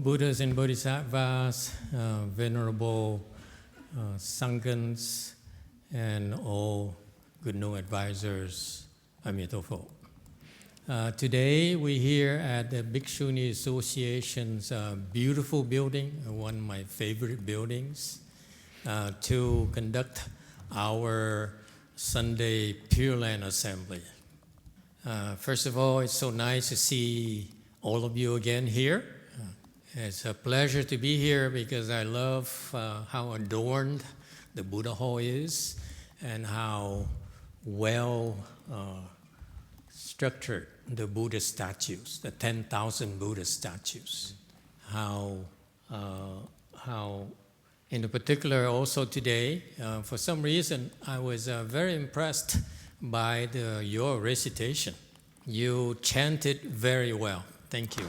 Buddhas and Bodhisattvas, venerable Sanghas, and all good new advisors, Amitofo. Today we're here at the Bhikshuni Association's beautiful building, one of my favorite buildings, to conduct our Sunday Pure Land Assembly. First of all, it's so nice to see all of you again here. It's a pleasure to be here because I love how adorned the Buddha Hall is and how well structured the Buddha statues, the 10,000 Buddha statues. How in particular also today, for some reason, I was very impressed by your recitation. You chanted very well. Thank you.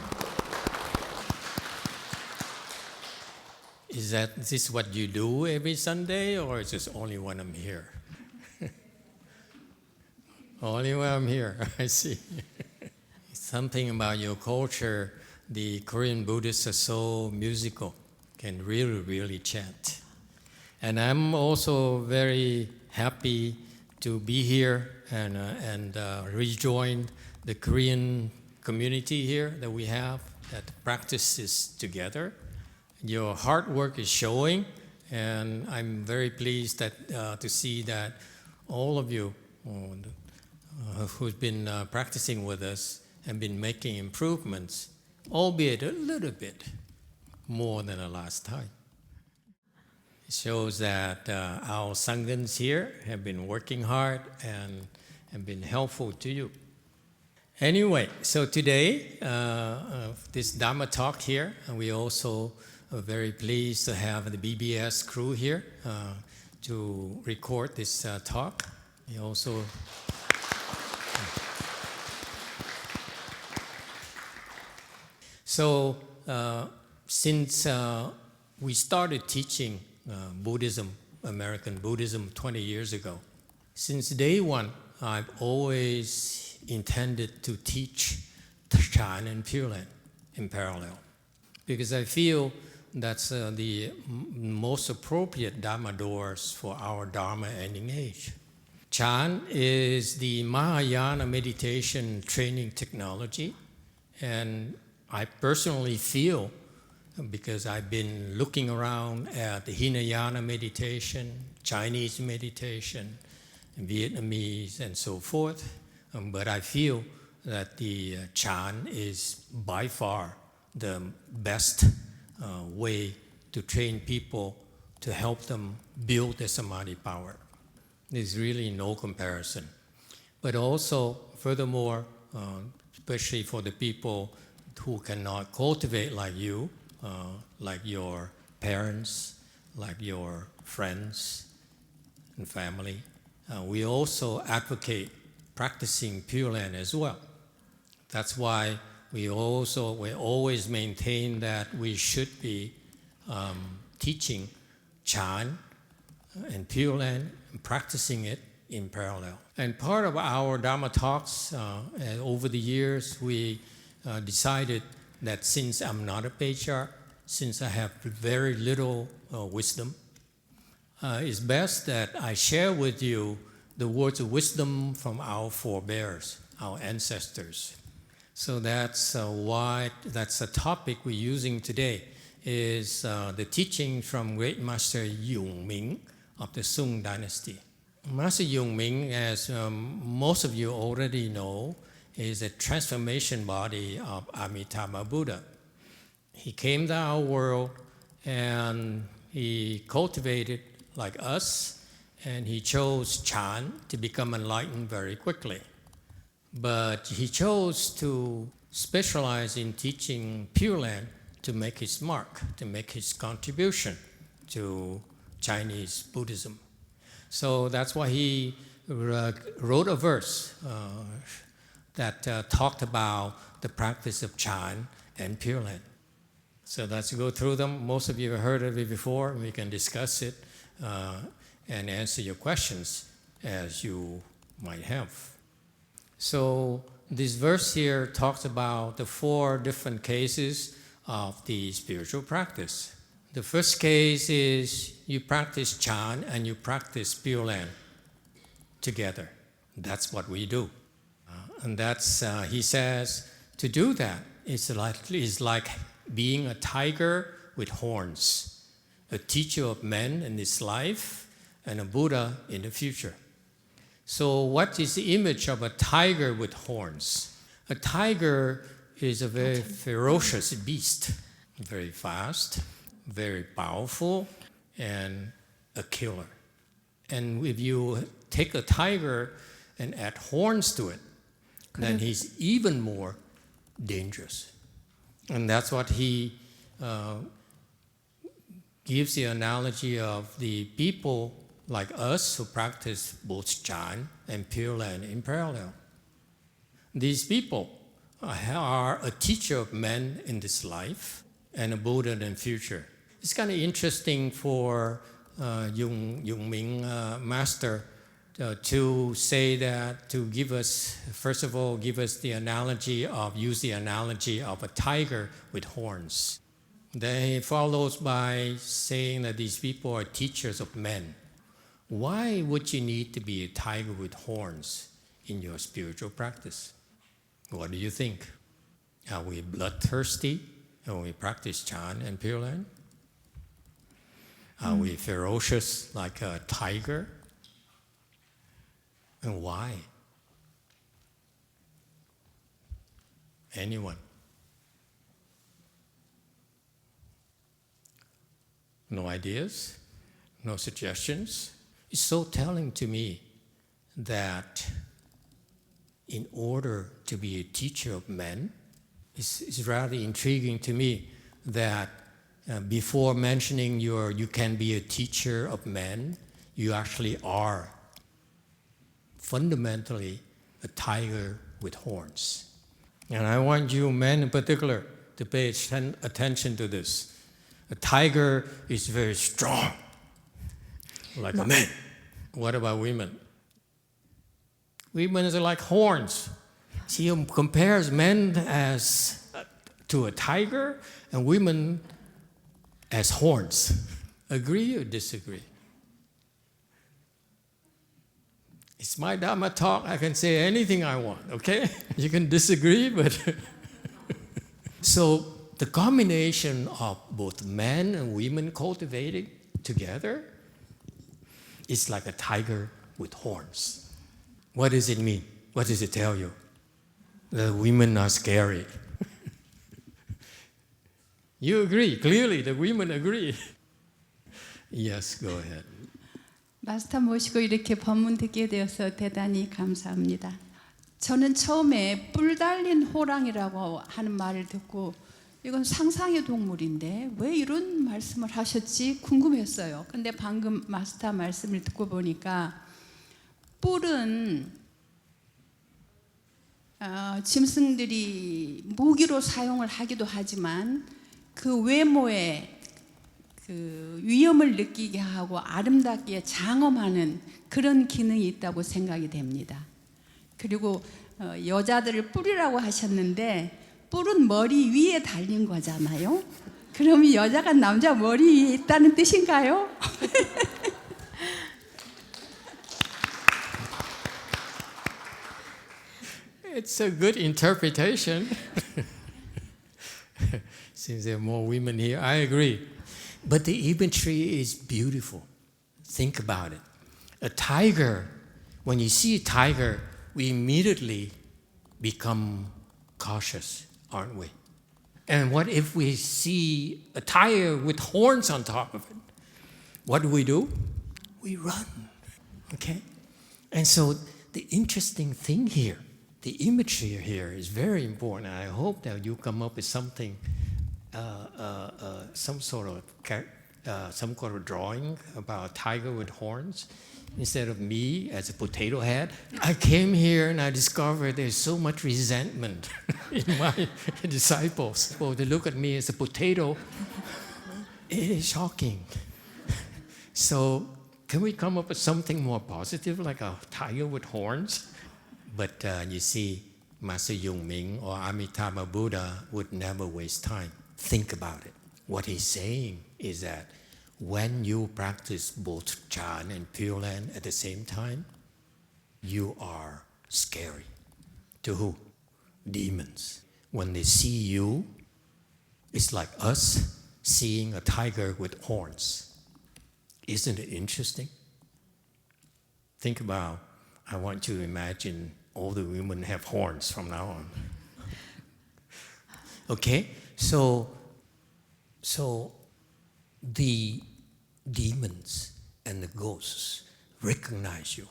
Is this what you do every Sunday, or is this only when I'm here? Only when I'm here, I see. Something about your culture, the Korean Buddhists are so musical, can really chant. And I'm also very happy to be here and rejoin the Korean community here that we have that practices together. Your hard work is showing, and I'm very pleased to see that all of you who've been practicing with us have been making improvements, albeit a little bit more than the last time. It shows that our Sanghas here have been working hard and have been helpful to you. Anyway, so today, this Dharma talk here, and we also are very pleased to have the BBS crew here to record this talk. We also so since we started teaching Buddhism, American Buddhism 20 years ago, since day one, I've always intended to teach Chan and Pure Land in parallel, because I feel that's the most appropriate Dharma doors for our Dharma ending age. Chan is the Mahayana meditation training technology, and I personally feel, because I've been looking around at the Hinayana meditation, Chinese meditation, Vietnamese, and so forth, but I feel that the Chan is by far the best way to train people to help them build their samadhi power. There's really no comparison. But also, furthermore, especially for the people who cannot cultivate like you, like your parents, like your friends and family, we also advocate practicing Pure Land as well. That's why we always maintain that we should be teaching Chan and Pure Land and practicing it in parallel. And part of our Dharma talks over the years, we decided that since I'm not a patriarch, since I have very little wisdom, it's best that I share with you the words of wisdom from our forebears, our ancestors. So that's why that's a topic we're using today, is the teaching from Great Master Yungming of the Sung Dynasty. Master Yungming, as most of you already know, is a transformation body of Amitabha Buddha. He came to our world and he cultivated like us, and he chose Chan to become enlightened very quickly. But he chose to specialize in teaching Pure Land to make his mark, to make his contribution to Chinese Buddhism. So that's why he wrote a verse that talked about the practice of Chan and Pure Land. So let's go through them. Most of you have heard of it before. We can discuss it and answer your questions as you might have. So this verse here talks about the 4 different cases of the spiritual practice. The first case is you practice Chan and you practice Pure Land together. That's what we do. And that's, he says, to do that is like being a tiger with horns, a teacher of men in this life and a Buddha in the future. So what is the image of a tiger with horns? A tiger is a very ferocious beast, very fast, very powerful, and a killer. And if you take a tiger and add horns to it, then he's even more dangerous. And that's what he gives the analogy of the people like us who practice both Chan and Pure Land in parallel. These people are a teacher of men in this life and a Buddha in the future. It's kind of interesting for Yung Ming Master to say that, to give us, first of all, give us the analogy of, use the analogy of a tiger with horns. Then he follows by saying that these people are teachers of men. Why would you need to be a tiger with horns in your spiritual practice? What do you think? Are we bloodthirsty when we practice Chan and Pure Land? Are we ferocious like a tiger? And why? Anyone? No ideas? No suggestions? It's so telling to me that in order to be a teacher of men, it's rather intriguing to me that before mentioning you can be a teacher of men, you actually are fundamentally a tiger with horns. And I want you men in particular to pay attention to this. A tiger is very strong, like a man. What about women? Women are like horns. She compares men as to a tiger and women as horns. Agree or disagree? It's my Dharma talk. I can say anything I want, okay? You can disagree, but... So the combination of both men and women cultivated together is like a tiger with horns. What does it mean? What does it tell you? The women are scary. You agree. Clearly, the women agree. Yes, go ahead. 마스터 모시고 이렇게 법문 듣게 되어서 대단히 감사합니다. 저는 처음에 뿔 달린 호랑이라고 하는 말을 듣고 이건 상상의 동물인데 왜 이런 말씀을 하셨지 궁금했어요. 근데 방금 마스터 말씀을 듣고 보니까 뿔은 짐승들이 무기로 사용을 하기도 하지만 그 외모에 그 위험을 느끼게 하고 아름답게 장엄하는 그런 기능이 있다고 생각이 됩니다. 그리고 여자들을 뿔이라고 하셨는데 뿔은 머리 위에 달린 거잖아요. 그러면 여자가 남자 머리 위에 있다는 뜻인가요? It's a good interpretation. Since there are more women here, I agree. But the imagery is beautiful. Think about it. A tiger, when you see a tiger, we immediately become cautious, aren't we? And what if we see a tiger with horns on top of it? What do? We run, okay? And so the interesting thing here, the imagery here is very important. I hope that you come up with something, some sort of drawing about a tiger with horns instead of me as a potato head. I came here and I discovered there's so much resentment in my disciples. Well, they look at me as a potato. It is shocking. So can we come up with something more positive, like a tiger with horns? But you see, Master Yung Ming or Amitabha Buddha would never waste time. think about it. What he's saying is that when you practice both Chan and Pure Land at the same time, you are scary. To who? Demons. When they see you, it's like us seeing a tiger with horns. Isn't it interesting? Think about, I want you to imagine all the women have horns from now on. Okay? So the demons and the ghosts recognize you.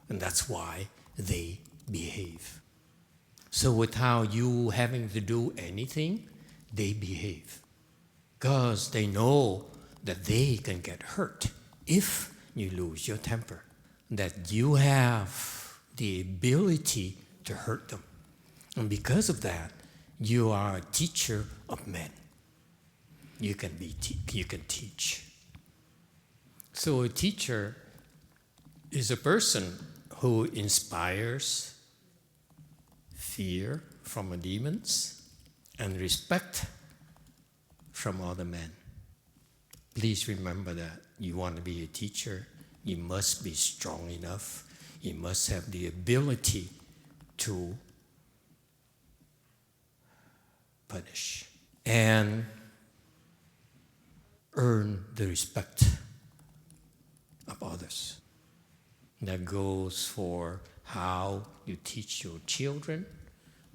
And that's why they behave. So without you having to do anything, they behave. Because they know that they can get hurt if you lose your temper. That you have the ability to hurt them. And because of that, you are a teacher of men. You can teach. So a teacher is a person who inspires fear from the demons and respect from other men. Please remember that you want to be a teacher, you must be strong enough. You must have the ability to punish and earn the respect of others. That goes for how you teach your children,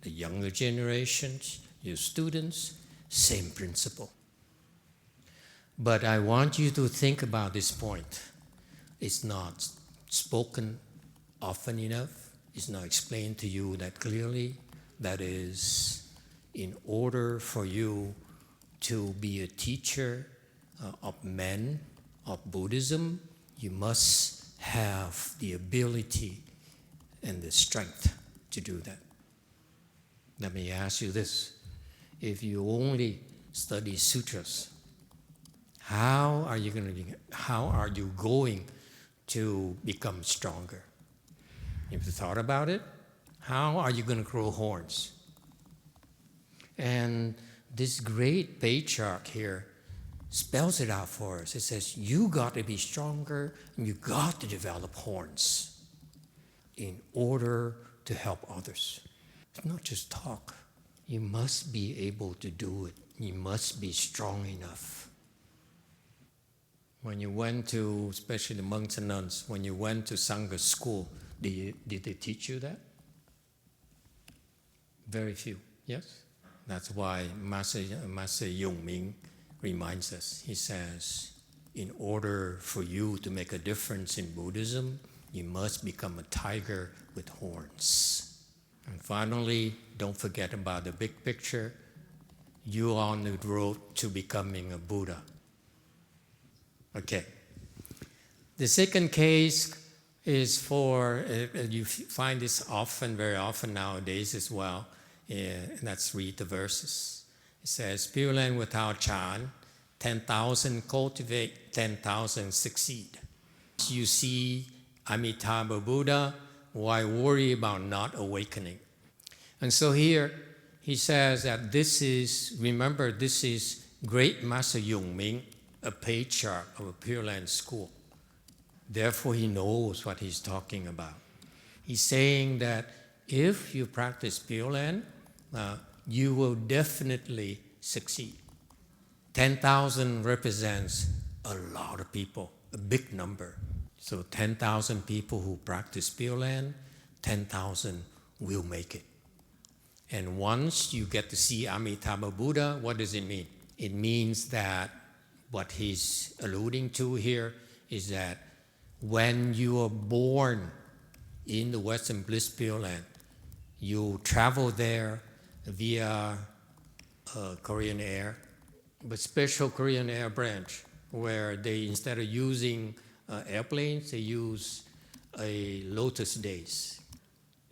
the younger generations, your students, same principle. But I want you to think about this point. It's not spoken often enough. It's not explained to you that clearly. That is, in order for you to be a teacher of men, of Buddhism, you must have the ability and the strength to do that. Let me ask you this. If you only study sutras, how are you going to become stronger? If you thought about it, how are you going to grow horns? And this great patriarch here spells it out for us. It says, you got to be stronger and you got to develop horns in order to help others. It's not just talk. You must be able to do it. You must be strong enough. When you went to, especially the monks and nuns, when you went to Sangha school, did they teach you that? Very few, yes? That's why Master Yongming reminds us. He says, in order for you to make a difference in Buddhism, you must become a tiger with horns. And finally, don't forget about the big picture. You are on the road to becoming a Buddha. Okay. The second case is for, you find this often, very often nowadays as well. Let's read the verses. It says, Pure Land without Chan, 10,000 cultivate, 10,000 succeed. You see Amitabha Buddha, why worry about not awakening? And so here he says that this is great Master Yongming, a patriarch of a Pure Land school. Therefore, he knows what he's talking about. He's saying that if you practice Pure Land, you will definitely succeed. 10,000 represents a lot of people, a big number. So 10,000 people who practice Pure Land, 10,000 will make it. And once you get to see Amitabha Buddha, what does it mean? It means that what he's alluding to here is that when you are born in the Western Bliss Pure Land, you travel there via Korean Air, but special Korean Air branch, where they, instead of using airplanes, they use a lotus days.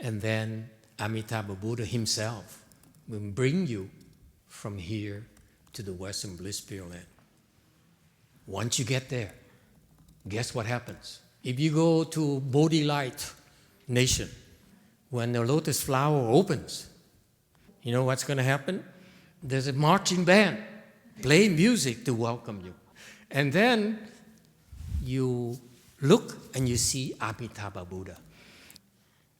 And then Amitabha Buddha himself will bring you from here to the Western Bliss Pure Land. Once you get there, guess what happens? If you go to Bodhi Light Nation, when the lotus flower opens, you know what's going to happen? There's a marching band play music to welcome you. And then you look and you see Amitabha Buddha.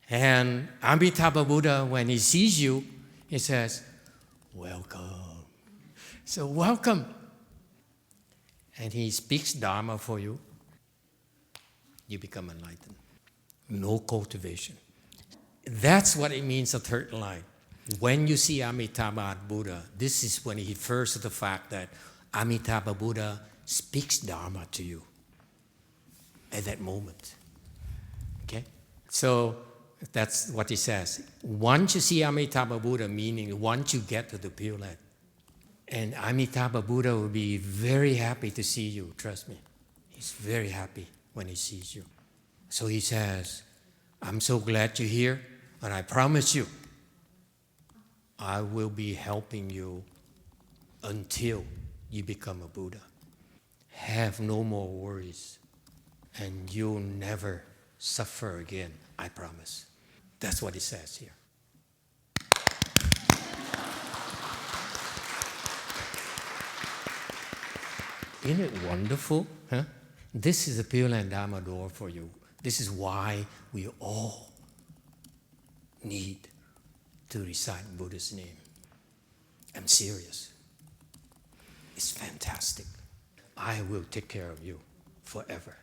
And Amitabha Buddha, when he sees you, he says, welcome. So welcome. And he speaks Dharma for you. You become enlightened. No cultivation. That's what it means, the third line. When you see Amitabha Buddha, this is when he refers to the fact that Amitabha Buddha speaks Dharma to you at that moment. Okay? So that's what he says. Once you see Amitabha Buddha, meaning once you get to the Pure Land, and Amitabha Buddha will be very happy to see you, trust me. He's very happy when he sees you. So he says, I'm so glad you're here, and I promise you, I will be helping you until you become a Buddha. Have no more worries, and you'll never suffer again, I promise. That's what he says here. Isn't it wonderful? Huh? This is a Pure Land Dharma door for you. This is why we all need to recite Buddha's name. I'm serious. It's fantastic. I will take care of you forever.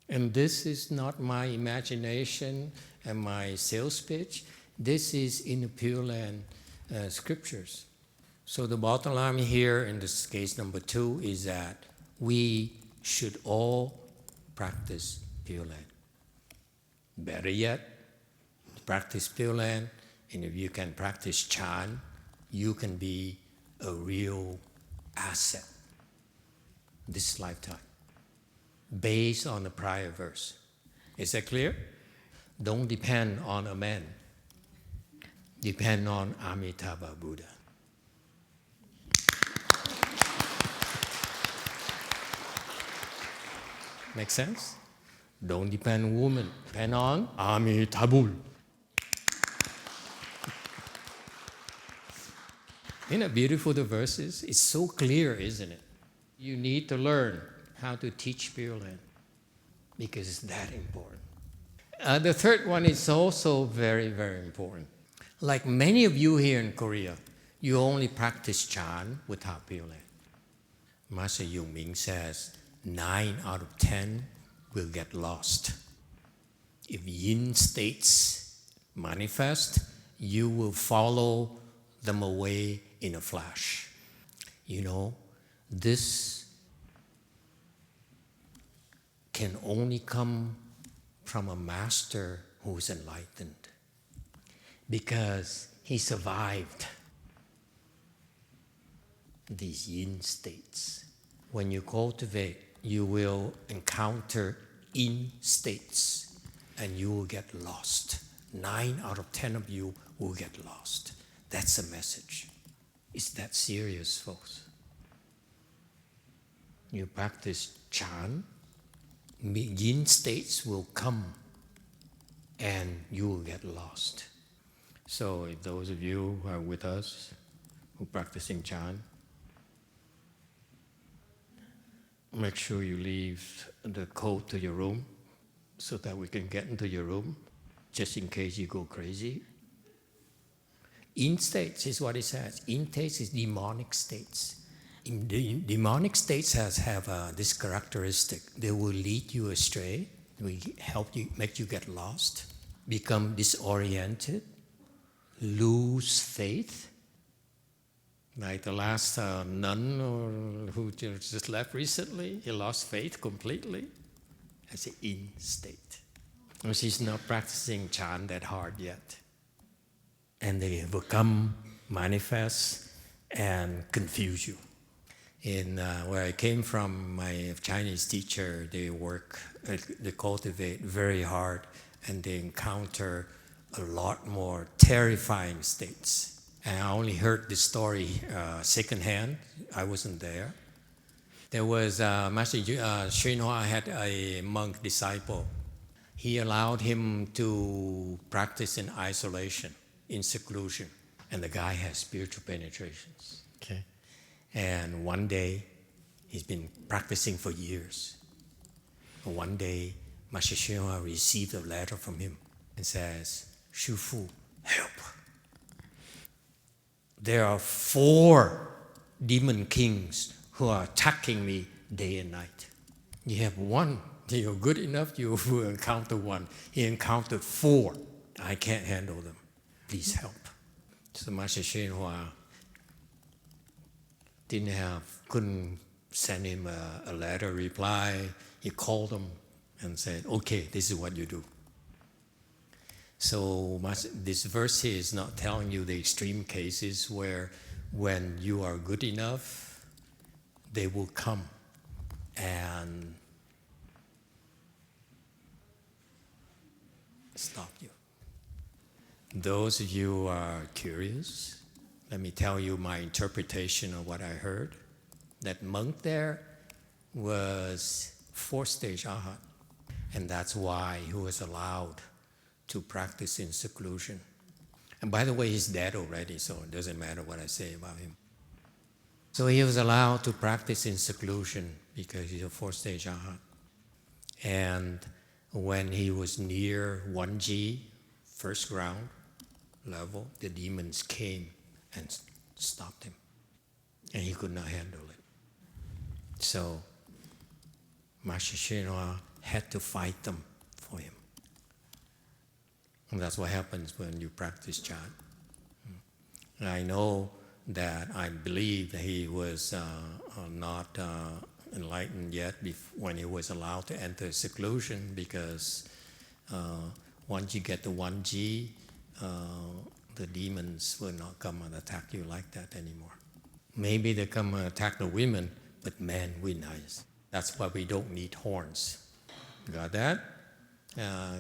And this is not my imagination and my sales pitch. This is in the Pure Land scriptures. So the bottom line here in this case number 2 is that we should all practice Pure Land. Better yet, practice Pure Land, and if you can practice Chan, you can be a real asset this lifetime, based on the prior verse. Is that clear? Don't depend on a man. Depend on Amitabha Buddha. Make sense? Don't depend on woman. Depend on Amitabha. Isn't it beautiful, the verses? It's so clear, isn't it? You need to learn how to teach Pure Land because it's that important. The third one is also very, very important. Like many of you here in Korea, you only practice Chan without Pure Land. Master Yung Ming says 9 out of 10 will get lost. If yin states manifest, you will follow them away in a flash. You know, this can only come from a master who is enlightened because he survived these yin states. When you cultivate, you will encounter yin states and you will get lost. 9 out of 10 of you will get lost. That's the message. It's that serious, folks. You practice Chan, yin states will come and you will get lost. So if those of you who are with us who are practicing Chan, make sure you leave the code to your room so that we can get into your room, just in case you go crazy. In states is what it says. In states is demonic states. In the demonic states have this characteristic. They will lead you astray. They will help you, make you get lost, become disoriented, lose faith. Like the last nun who just left recently, he lost faith completely. That's an in state. And she's not practicing Chan that hard yet. And they will come, manifest, and confuse you. In where I came from, my Chinese teacher, they cultivate very hard, and they encounter a lot more terrifying states. And I only heard this story secondhand. I wasn't there. There was Master Srinhoa had a monk disciple. He allowed him to practice in isolation, in seclusion. And the guy has spiritual penetrations. Okay? And one day, he's been practicing for years. One day, Master Hsuan received a letter from him and says, Shufu, help. There are 4 demon kings who are attacking me day and night. You have 1. You're good enough, you will encounter 1. He encountered 4. I can't handle them. Please help. So Master Hsuan couldn't send him a letter reply. He called him and said, okay, this is what you do. So this verse here is not telling you the extreme cases where when you are good enough, they will come and stop you. Those of you who are curious, let me tell you my interpretation of what I heard. That monk there was 4th-stage arhat, and that's why he was allowed to practice in seclusion. And by the way, he's dead already, so it doesn't matter what I say about him. So he was allowed to practice in seclusion because he's a 4th-stage arhat. And when he was near 1G, first ground level, the demons came and stopped him. And he could not handle it. So Master Hsuan had to fight them for him. And that's what happens when you practice Chan. And I know that I believe that he was not enlightened yet when he was allowed to enter seclusion, because once you get to 1G, the demons will not come and attack you like that anymore. Maybe they come and attack the women, but men win nice. That's why we don't need horns. Got that?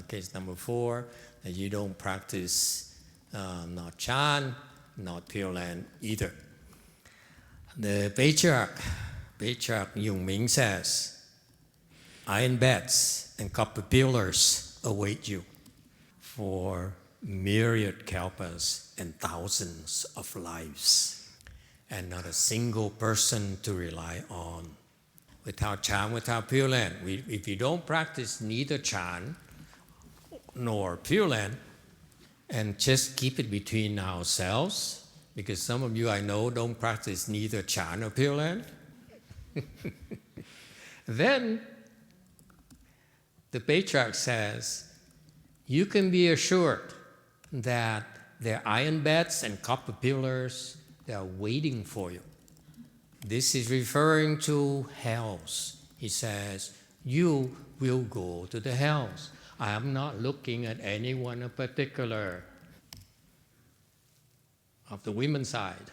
Case number 4, that you don't practice not Chan, not Pure Land either. The patriarch Yung Ming says, iron beds and copper pillars await you for myriad kalpas and thousands of lives, and not a single person to rely on. Without Chan, without Pure Land, if you don't practice neither Chan nor Pure Land, and just keep it between ourselves, because some of you I know don't practice neither Chan or Pure Land, then the patriarch says, you can be assured that there are iron beds and copper pillars that are waiting for you. This is referring to hells. He says, you will go to the hells. I am not looking at anyone in particular of the women's side.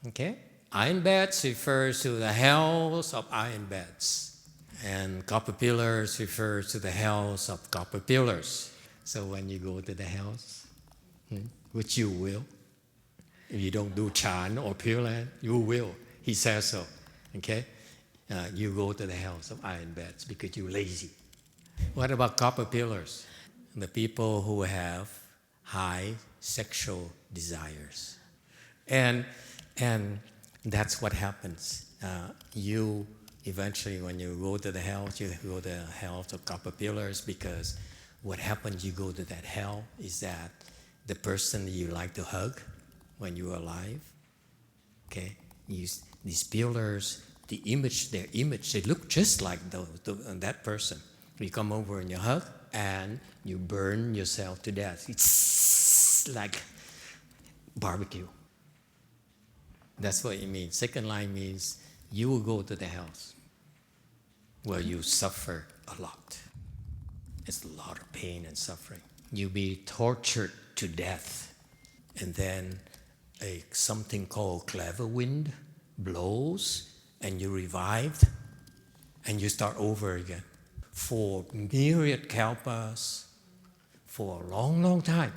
Okay? Iron beds refers to the hells of iron beds. And copper pillars refers to the hells of copper pillars. So when you go to the hells, which you will, if you don't do Chan or Pure Land, you will. He says so. Okay? You go to the hells of iron beds because you're lazy. What about copper pillars? The people who have high sexual desires. And that's what happens. You eventually, when you go to the hells, you go to the hells of copper pillars, because what happens, you go to that hell, is that the person that you like to hug when you're alive, okay, these pillars, their image, they look just like that person. You come over and you hug, and you burn yourself to death. It's like barbecue. That's what it means. Second line means you will go to the hells where you suffer a lot. It's a lot of pain and suffering. You'll be tortured to death, and then something called clever wind blows, and you're revived, and you start over again for myriad kalpas, for a long, long time.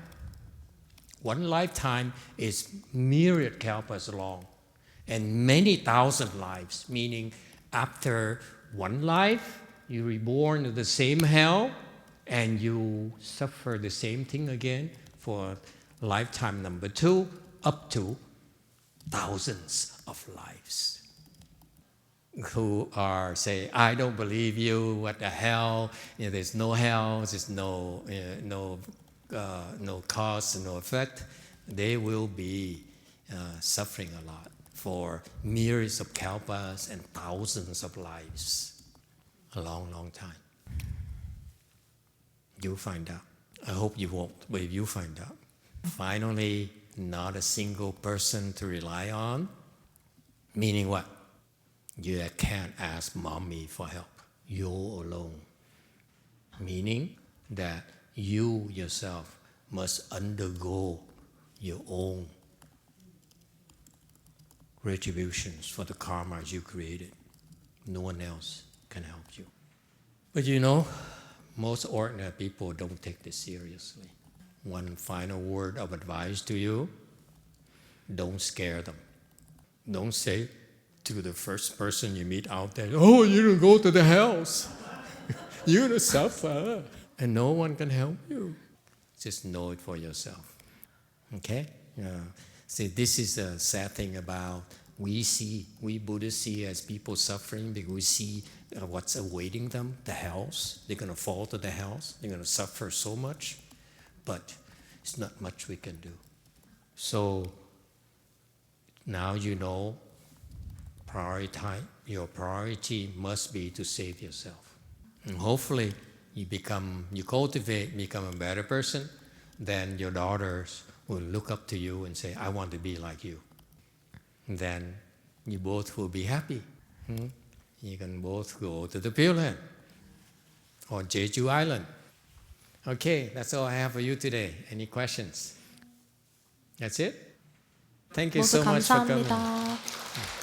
One lifetime is myriad kalpas long, and many thousand lives, meaning after one life, you're reborn to the same hell, and you suffer the same thing again for lifetime number 2, up to thousands of lives who are say, I don't believe you, what the hell, there's no hell, there's no cause, no effect. They will be suffering a lot for myriads of kalpas and thousands of lives. A long, long time. You'll find out. I hope you won't, but if you find out. Finally, not a single person to rely on. Meaning what? You can't ask mommy for help. You're alone. Meaning that you yourself must undergo your own retributions for the karma you created. No one else can help you. But you know, most ordinary people don't take this seriously. One final word of advice to you, don't scare them. Don't say to the first person you meet out there, oh, you're going to go to the hells. You're going to suffer. And no one can help you. Just know it for yourself. Okay? See, this is a sad thing about we Buddhists see as people suffering because we see what's awaiting them, the hells. They're going to fall to the hells. They're going to suffer so much. But it's not much we can do. So now you know your priority must be to save yourself. And hopefully you cultivate, become a better person, then your daughters will look up to you and say, I want to be like you. And then you both will be happy. You can both go to the Pure Land or Jeju Island. Okay, that's all I have for you today. Any questions? That's it? Thank you so much for coming. 감사합니다.